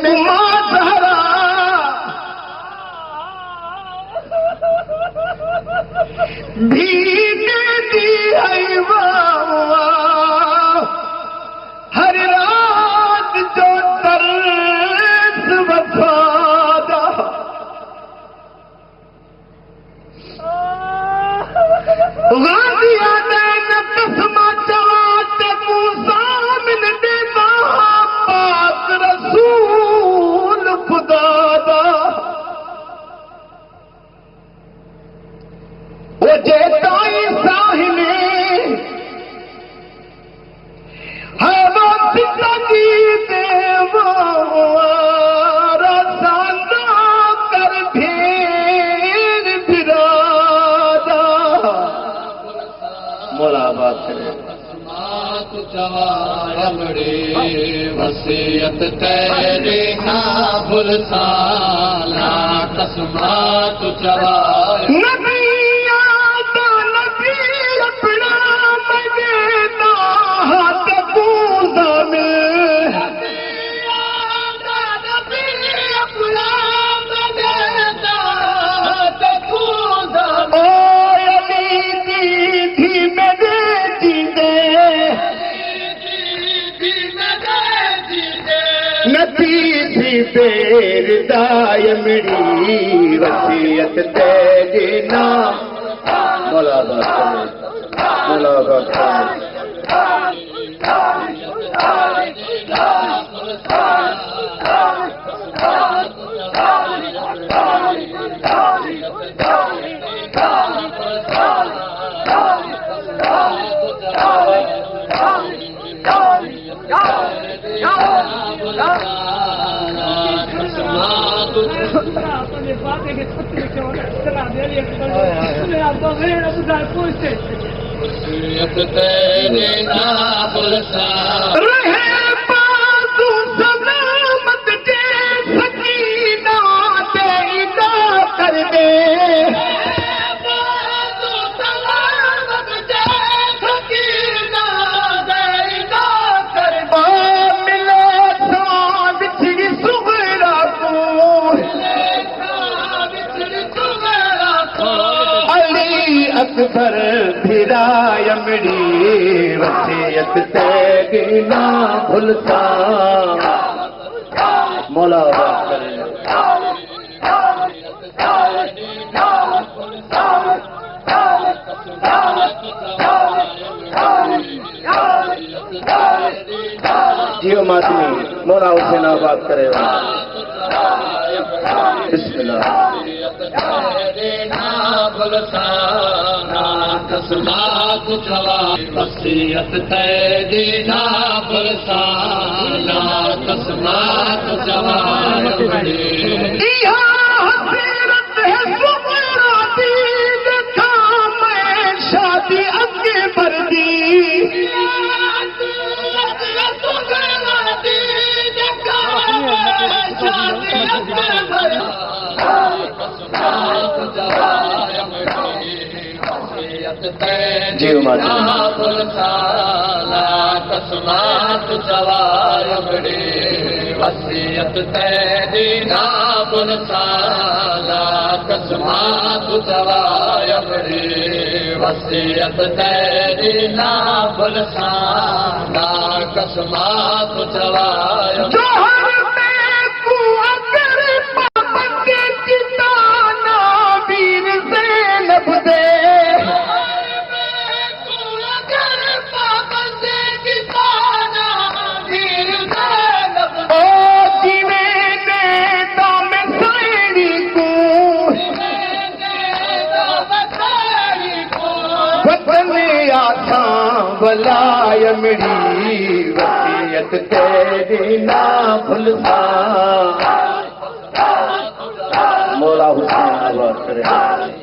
कुमार भीगे दी हर रात जो तरस वफादा गादिया ने न कसमा चाहते मूसा मिन देता पाक रसूल खुदा दा वो जेताई साहिने है वो जिंदगी देवारा साना कर भेर बिरादा मोला बात करे चवायमड़े वसीयत तेरे ना भुलसाना कसमात चवाय तेर दायमड़ी वसीयत तेरे नाम मुलाकात तेरे ना रहे बाजू सलामत जे सकीना तेरा कर दे बाजू सलामत जे सकीना तेरा कर दे मिले तो बिछड़ी सुगरा को अली अकबर फिरायमड़ी वसीयत तेरी ना भूलता मौला बात करे जियो मातमी मौला हुसैन बात करे बिस्मिल्लाह कसमात चवाय वसीयत तेरी ना भुलसाना कसमात चवाय शादी अगे बरदी कसमात चवायमड़े वसीयत तेरी ना भुलसाना कसमात चवायमड़े वसीयत तेरी ना भुलसाना कसमात चवायमड़े वलायमड़ी वसीयत तेरी ना भूलता मौला हुसैन आबाद करे।